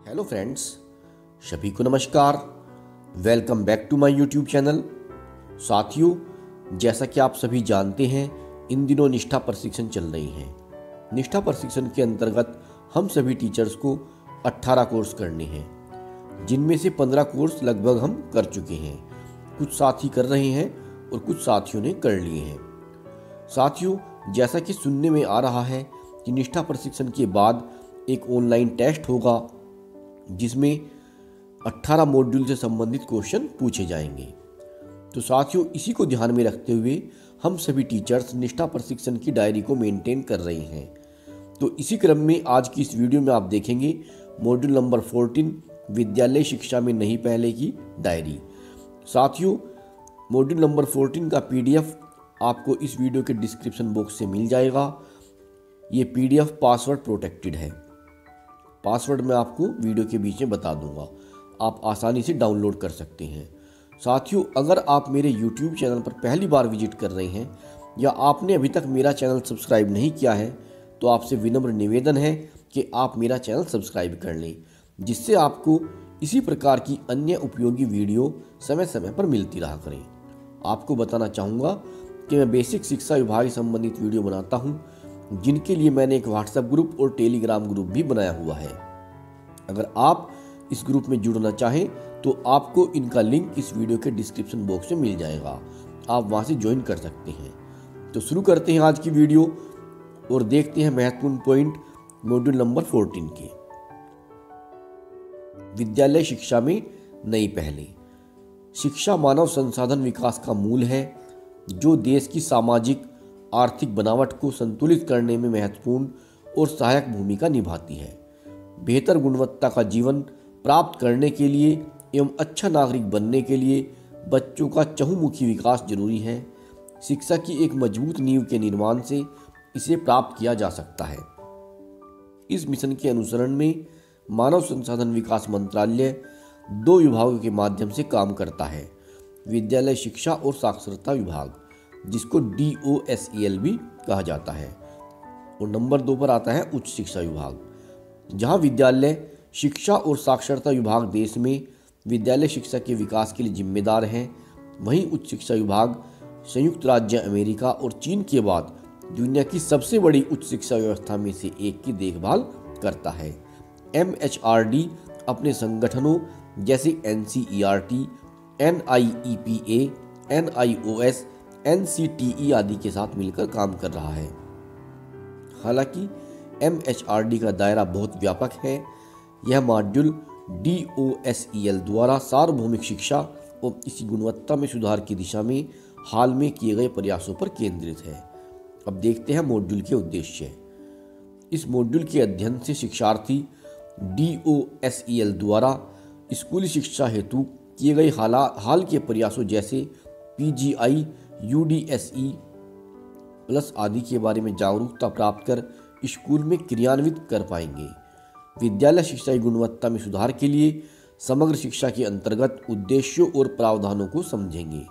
Hello friends, सभी को नमस्कार। Welcome back to my YouTube channel. साथियों, जैसा कि आप सभी जानते हैं, इन दिनों निष्ठा प्रशिक्षण चल रही हैं। निष्ठा प्रशिक्षण के अंतर्गत हम सभी टीचर्स को 18 कोर्स करने हैं, जिनमें से 15 कोर्स लगभग हम कर चुके हैं। कुछ साथी कर रहे हैं और कुछ साथियों ने कर लिए हैं। साथियों, जैसा कि सुनने में आ रहा है कि निष्ठा प्रशिक्षण के बाद एक ऑनलाइन टेस्ट होगा, जिसमें 18 मॉड्यूल से संबंधित क्वेश्चन पूछे जाएंगे। तो साथियों, इसी को ध्यान में रखते हुए हम सभी टीचर्स निष्ठा प्रशिक्षण की डायरी को मेंटेन कर रहे हैं। तो इसी क्रम में आज की इस वीडियो में आप देखेंगे मॉड्यूल नंबर 14 विद्यालय शिक्षा में नहीं पहले की डायरी। साथियों, मॉड्यूल नंबर 14 का PDF आपको इस वीडियो के डिस्क्रिप्शन बॉक्स से मिल जाएगा। ये PDF पासवर्ड प्रोटेक्टेड है। पासवर्ड मैं आपको वीडियो के बीच में बता दूंगा, आप आसानी से डाउनलोड कर सकते हैं। साथियों, अगर आप मेरे YouTube चैनल पर पहली बार विजिट कर रहे हैं या आपने अभी तक मेरा चैनल सब्सक्राइब नहीं किया है, तो आपसे विनम्र निवेदन है कि आप मेरा चैनल सब्सक्राइब कर लें, जिससे आपको इसी प्रकार की अन्य उपयोगी वीडियो समय समय पर मिलती रहा करें। आपको बताना चाहूँगा कि मैं बेसिक शिक्षा विभाग से संबंधित वीडियो बनाता हूँ, जिनके लिए मैंने एक व्हाट्सएप ग्रुप और टेलीग्राम ग्रुप भी बनाया हुआ है। अगर आप इस ग्रुप में जुड़ना चाहें तो आपको इनका लिंक इस वीडियो के डिस्क्रिप्शन बॉक्स में मिल जाएगा, आप वहां से ज्वाइन कर सकते हैं। तो शुरू करते हैं आज की वीडियो और देखते हैं महत्वपूर्ण पॉइंट मॉड्यूल नंबर 14 के। विद्यालय शिक्षा में नई पहलें। शिक्षा मानव संसाधन विकास का मूल है, जो देश की सामाजिक आर्थिक बनावट को संतुलित करने में महत्वपूर्ण और सहायक भूमिका निभाती है। बेहतर गुणवत्ता का जीवन प्राप्त करने के लिए एवं अच्छा नागरिक बनने के लिए बच्चों का चहुमुखी विकास जरूरी है। शिक्षा की एक मजबूत नींव के निर्माण से इसे प्राप्त किया जा सकता है। इस मिशन के अनुसरण में मानव संसाधन विकास मंत्रालय 2 विभागों के माध्यम से काम करता है। विद्यालय शिक्षा और साक्षरता विभाग, जिसको DOSEL भी कहा जाता है, और नंबर 2 पर आता है उच्च शिक्षा विभाग। जहां विद्यालय शिक्षा और साक्षरता विभाग देश में विद्यालय शिक्षा के विकास के लिए जिम्मेदार हैं, वहीं उच्च शिक्षा विभाग संयुक्त राज्य अमेरिका और चीन के बाद दुनिया की सबसे बड़ी उच्च शिक्षा व्यवस्था में से एक की देखभाल करता है। MHRD अपने संगठनों जैसे NCERT, NIEPA, NIOS, NCTE आदि के साथ मिलकर काम कर रहा है। हालांकि MHRD का दायरा बहुत व्यापक है। यह मॉड्यूल DOSEL द्वारा सार्वभौमिक शिक्षा और इसकी गुणवत्ता में सुधार की दिशा में हाल में किए गए प्रयासों पर केंद्रित है। अब देखते हैं मॉड्यूल के उद्देश्य। इस मॉड्यूल के अध्ययन से शिक्षार्थी DOSEL द्वारा स्कूली शिक्षा हेतु किए गए हाल के प्रयासों जैसे PGI, UDSE प्लस आदि के बारे में जागरूकता प्राप्त कर स्कूल में क्रियान्वित कर पाएंगे। विद्यालय शिक्षा की गुणवत्ता में सुधार के लिए समग्र शिक्षा के अंतर्गत उद्देश्यों और प्रावधानों को समझेंगे।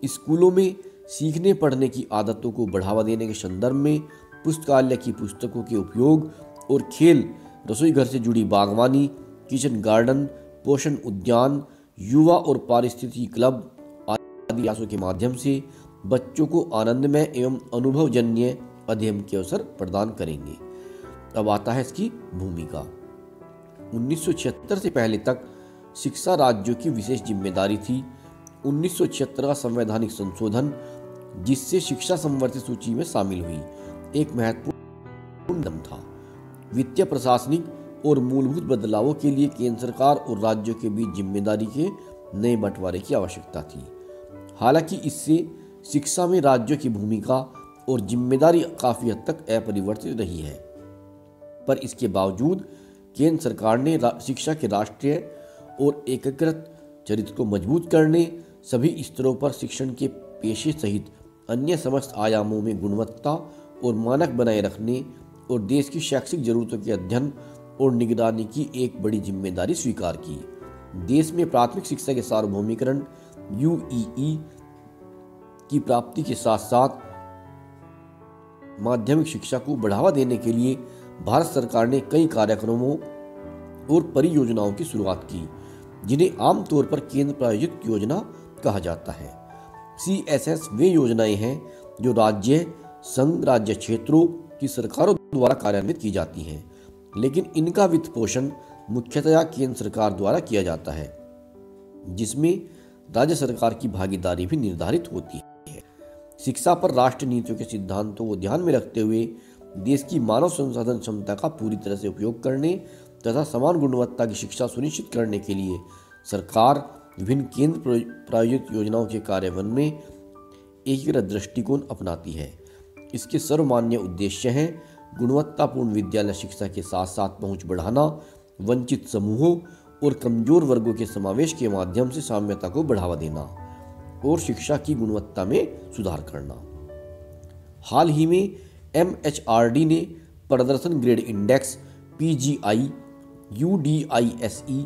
स्कूलों में सीखने पढ़ने की आदतों को बढ़ावा देने के संदर्भ में पुस्तकालय की पुस्तकों के उपयोग और खेल, रसोई घर से जुड़ी बागवानी, किचन गार्डन, पोषण उद्यान, युवा और पारिस्थितिकी क्लब आदि प्रयासों के माध्यम से बच्चों को आनंदमय एवं अनुभवजन्य अध्ययन के अवसर प्रदान करेंगे। अब आता है इसकी भूमिका। 1976 से पहले तक शिक्षा राज्यों की विशेष जिम्मेदारी थी। 1976 का संवैधानिक संशोधन, जिससे शिक्षा संवर्धित सूची में शामिल हुई, एक महत्वपूर्ण कदम था। वित्तीय, प्रशासनिक और मूलभूत बदलावों के लिए केंद्र सरकार और राज्यों के बीच जिम्मेदारी के नए बंटवारे की आवश्यकता थी। हालांकि इससे शिक्षा में राज्यों की भूमिका और जिम्मेदारी काफी हद तक अपरिवर्तित रही है, पर इसके बावजूद केंद्र सरकार ने शिक्षा के राष्ट्रीय और एकीकृत चरित्र को मजबूत करने, सभी स्तरों पर शिक्षण के पेशे सहित अन्य समस्त आयामों में गुणवत्ता और मानक बनाए रखने और देश की शैक्षिक जरूरतों के अध्ययन और निगरानी की एक बड़ी जिम्मेदारी स्वीकार की। देश में प्राथमिक शिक्षा के सार्वभौमिकरण UEE की प्राप्ति के साथ साथ माध्यमिक शिक्षा को बढ़ावा देने के लिए भारत सरकार ने कई कार्यक्रमों और परियोजनाओं की शुरुआत की, जिन्हें आमतौर पर केंद्र प्रायोजित योजना कहा जाता है। CSS वे योजनाएं हैं जो राज्य, संघ राज्य क्षेत्रों की सरकारों द्वारा कार्यान्वित की जाती हैं, लेकिन इनका वित्त पोषण मुख्यतया केंद्र सरकार द्वारा किया जाता है, जिसमें राज्य सरकार की भागीदारी भी निर्धारित होती है। शिक्षा पर राष्ट्रीय नीतियों के सिद्धांतों को ध्यान में रखते हुए देश की मानव संसाधन क्षमता का पूरी तरह से उपयोग करने तथा समान गुणवत्ता की शिक्षा सुनिश्चित करने के लिए सरकार विभिन्न केंद्र प्रायोजित योजनाओं के कार्यान्वयन में एकीकृत दृष्टिकोण अपनाती है। इसके सर्वमान्य उद्देश्य हैं गुणवत्तापूर्ण विद्यालय शिक्षा के साथ साथ पहुंच बढ़ाना, वंचित समूहों और कमजोर वर्गों के समावेश के माध्यम से साम्यता को बढ़ावा देना और शिक्षा की गुणवत्ता में सुधार करना। हाल ही में MHRD ने प्रदर्शन ग्रेड इंडेक्स PGI, UDISE,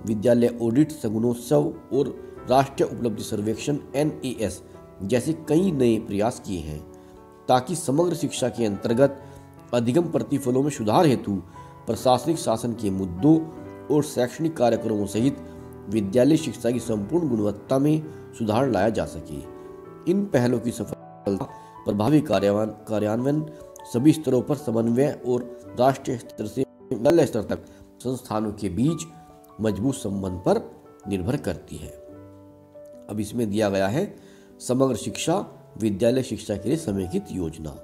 विद्यालय ऑडिट सगुणोत्सव और राष्ट्रीय उपलब्धि सर्वेक्षण NAS जैसे कई नए प्रयास किए हैं, ताकि समग्र शिक्षा के अंतर्गत अधिगम प्रतिफलों में सुधार हेतु प्रशासनिक शासन के मुद्दों और शैक्षणिक कार्यक्रमों सहित विद्यालय शिक्षा की संपूर्ण गुणवत्ता में सुधार लाया जा सके। इन पहलों की सफलता, प्रभावी कार्यान्वयन सभी स्तरों पर समन्वय और राष्ट्रीय स्तर से विद्यालय स्तर तक संस्थानों के बीच मजबूत संबंध पर निर्भर करती है। अब इसमें दिया गया है समग्र शिक्षा विद्यालय शिक्षा के लिए समेकित योजना।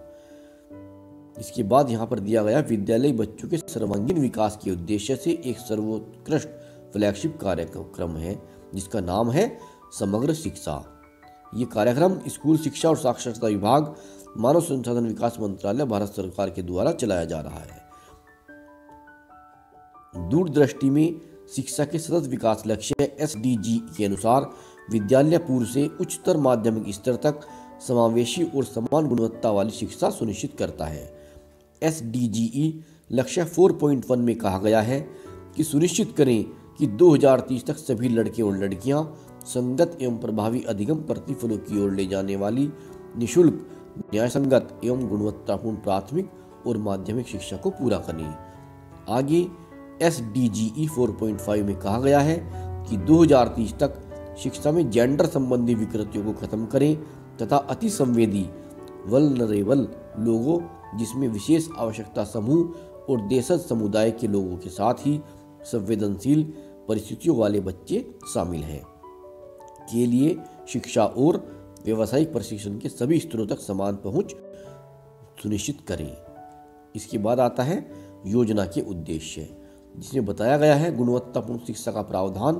इसके बाद यहाँ पर दिया गया विद्यालय बच्चों के सर्वांगीण विकास के उद्देश्य से एक सर्वोत्कृष्ट फ्लैगशिप कार्यक्रम है, जिसका नाम है समग्र शिक्षा। ये कार्यक्रम स्कूल शिक्षा और साक्षरता विभाग, मानव संसाधन विकास मंत्रालय, भारत सरकार के द्वारा चलाया जा रहा है। दूरदृष्टि में शिक्षा के सतत विकास लक्ष्य SDG के अनुसार विद्यालय पूर्व से उच्चतर माध्यमिक स्तर तक समावेशी और समान गुणवत्ता वाली शिक्षा सुनिश्चित करता है। SDGE लक्ष्य 4.1 में कहा गया है कि सुनिश्चित करें कि 2030 तक सभी लड़के और लड़कियां संगत एवं प्रभावी अधिगम प्रतिफलों की ओर ले जाने वाली निःशुल्क, न्यायसंगत एवं गुणवत्तापूर्ण प्राथमिक और माध्यमिक शिक्षा को पूरा करें। आगे SDGE 4.5 में कहा गया है कि 2030 तक शिक्षा में जेंडर संबंधी विकृतियों को खत्म करें तथा अति संवेदी वल्नरेबल लोगों, जिसमें विशेष आवश्यकता समूह और देशज समुदाय के लोगों के साथ ही संवेदनशील परिस्थितियों वाले बच्चे शामिल हैं, के लिए शिक्षा और व्यावसायिक प्रशिक्षण के सभी स्तरों तक समान पहुंच सुनिश्चित करें। इसके बाद आता है योजना के उद्देश्य, जिसमें बताया गया है गुणवत्तापूर्ण शिक्षा का प्रावधान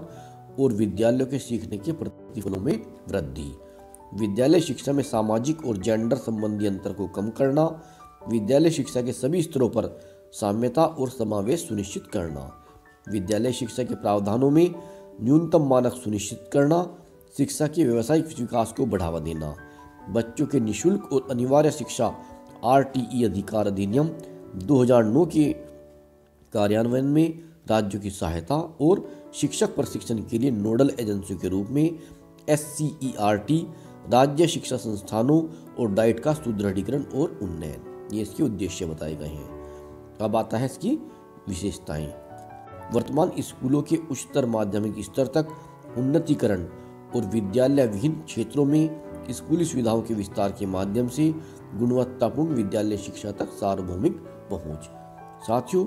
और विद्यालयों के सीखने के प्रतिफलों में वृद्धि, विद्यालय शिक्षा में सामाजिक और जेंडर संबंधी अंतर को कम करना, विद्यालय शिक्षा के सभी स्तरों पर साम्यता और समावेश सुनिश्चित करना, विद्यालय शिक्षा के प्रावधानों में न्यूनतम मानक सुनिश्चित करना, शिक्षा के व्यावसायिक विकास को बढ़ावा देना, बच्चों के निःशुल्क और अनिवार्य शिक्षा RTE अधिकार अधिनियम 2009 के कार्यान्वयन में राज्यों की सहायता और शिक्षक प्रशिक्षण के लिए नोडल एजेंसियों के रूप में SCERT, राज्य शिक्षा संस्थानों और डाइट का सुदृढ़ीकरण और उन्नयन, ये इसके उद्देश्य बताए गए हैं। अब आता है इसकी विशेषताएं। वर्तमान स्कूलों के उच्चतर माध्यमिक स्तर तक उन्नतीकरण और विद्यालय विभिन्न क्षेत्रों में स्कूली सुविधाओं के विस्तार के माध्यम से गुणवत्तापूर्ण विद्यालय शिक्षा तक सार्वभौमिक पहुंच। साथियों,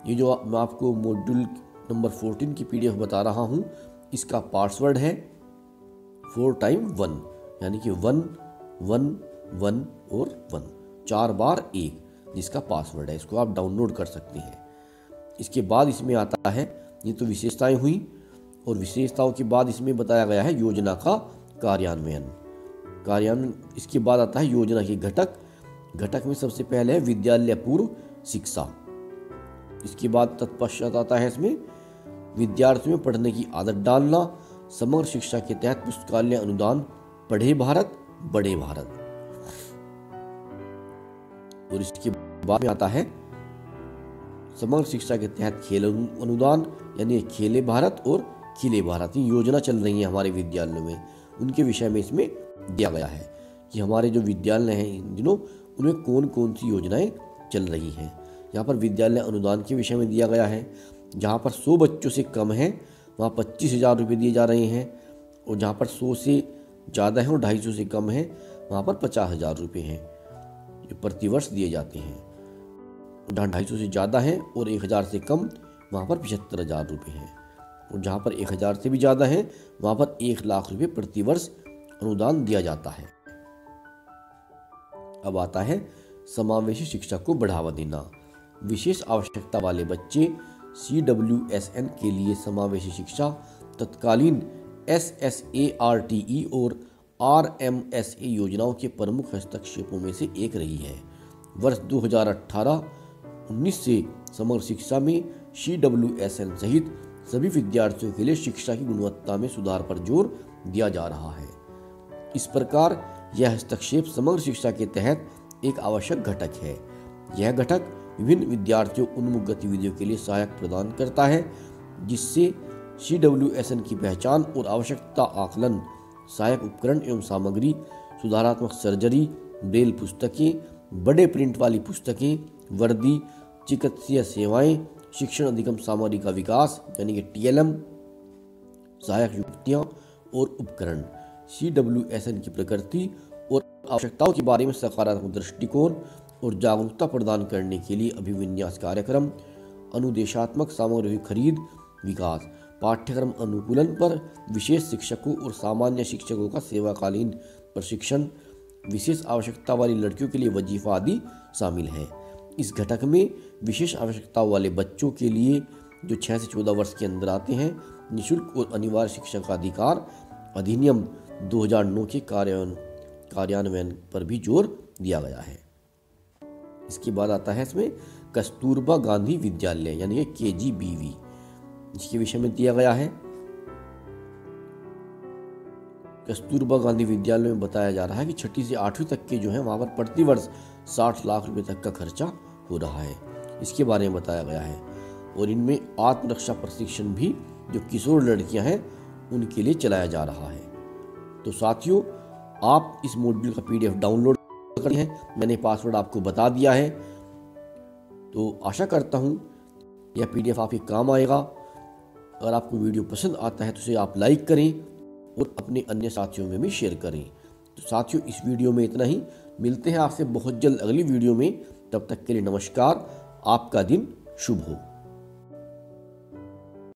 ये जो मैं आपको मॉड्यूल नंबर 14 की PDF बता रहा हूँ, इसका पासवर्ड है 4 टाइम 1, यानी कि 1 1 1 और 1, 4 बार 1, जिसका पासवर्ड है। इसको आप डाउनलोड कर सकते हैं। इसके बाद इसमें आता है, ये तो विशेषताएं हुई, और विशेषताओं के बाद इसमें बताया गया है योजना का कार्यान्वयन। इसके बाद आता है योजना के घटक में सबसे पहले है विद्यालय पूर्व शिक्षा। इसके बाद तत्पश्चात आता है इसमें विद्यार्थियों में पढ़ने की आदत डालना, समग्र शिक्षा के तहत पुस्तकालय अनुदान, पढ़े भारत बड़े भारत। और इसके बाद में आता है समग्र शिक्षा के तहत खेल अनुदान, यानी खेले भारत और खिले भारत। ये योजना चल रही है हमारे विद्यालयों में, उनके विषय में इसमें दिया गया है कि हमारे जो विद्यालय हैं इन दिनों, उनमें कौन कौन सी योजनाएं चल रही हैं। यहाँ पर विद्यालय अनुदान के विषय में दिया गया है जहाँ पर 100 बच्चों से कम है वहाँ 25,000 रुपये दिए जा रहे हैं, और जहाँ पर 100 से ज़्यादा है और 250 से कम है वहाँ पर 50,000 रुपये हैं जो प्रतिवर्ष दिए जाते हैं। जहाँ 250 से ज़्यादा है और 1,000 से कम वहाँ पर 75,000 रुपये हैं, और जहाँ पर 1,000 से भी ज़्यादा है वहाँ पर 1,00,000 रुपये प्रतिवर्ष अनुदान दिया जाता है। अब आता है समावेशी शिक्षा को बढ़ावा देना। विशेष आवश्यकता वाले बच्चे CWSN के लिए समावेशी शिक्षा तत्कालीन SSARTE और RMSA योजनाओं के प्रमुख हस्तक्षेपों में से एक रही है। वर्ष 2018-19 से समग्र शिक्षा में CWSN सहित सभी विद्यार्थियों के लिए शिक्षा की गुणवत्ता में सुधार पर जोर दिया जा रहा है। इस प्रकार यह हस्तक्षेप समग्र शिक्षा के तहत एक आवश्यक घटक है। यह घटक विभिन्न विद्यार्थियों उन्मुख गतिविधियों के लिए सहायक प्रदान करता है, जिससे CWSN की पहचान और आवश्यकता आकलन, सहायक उपकरण एवं सामग्री, सुधारात्मक सर्जरी, ब्रेल पुस्तकें, बड़े प्रिंट वाली पुस्तकें, वर्दी, चिकित्सीय सेवाएं, शिक्षण अधिगम सामग्री का विकास यानी कि TLM, सहायक युक्तियाँ और उपकरण, CWSN की प्रकृति और आवश्यकताओं के बारे में सकारात्मक दृष्टिकोण और जागरूकता प्रदान करने के लिए अभिविन्यास कार्यक्रम, अनुदेशात्मक सामग्री खरीद विकास, पाठ्यक्रम अनुकूलन पर विशेष शिक्षकों और सामान्य शिक्षकों का सेवाकालीन प्रशिक्षण, विशेष आवश्यकता वाली लड़कियों के लिए वजीफा आदि शामिल है। इस घटक में विशेष आवश्यकताओं वाले बच्चों के लिए जो 6 से 14 वर्ष के अंदर आते हैं, निःशुल्क और अनिवार्य शिक्षा का अधिकार अधिनियम 2009 के कार्यान्वयन पर भी जोर दिया गया है। इसके बाद आता है इसमें कस्तूरबा गांधी विद्यालय यानी कि KGBV, जिसके विषय में दिया गया है। कस्तूरबा गांधी विद्यालय में बताया जा रहा है कि 6ठी से 8वीं तक के जो है वहाँ पर प्रतिवर्ष 60 लाख रुपए तक का खर्चा हो रहा है, इसके बारे में बताया गया है। और इनमें आत्मरक्षा प्रशिक्षण भी जो किशोर लड़कियां हैं उनके लिए चलाया जा रहा है। तो साथियों, आप इस मॉड्यूल का PDF डाउनलोड कर हैं, मैंने पासवर्ड आपको बता दिया है। तो आशा करता हूँ यह PDF आपके काम आएगा। अगर आपको वीडियो पसंद आता है तो उसे आप लाइक करें और अपने अन्य साथियों में भी शेयर करें। तो साथियों, इस वीडियो में इतना ही। मिलते हैं आपसे बहुत जल्द अगली वीडियो में। तब तक के लिए नमस्कार। आपका दिन शुभ हो।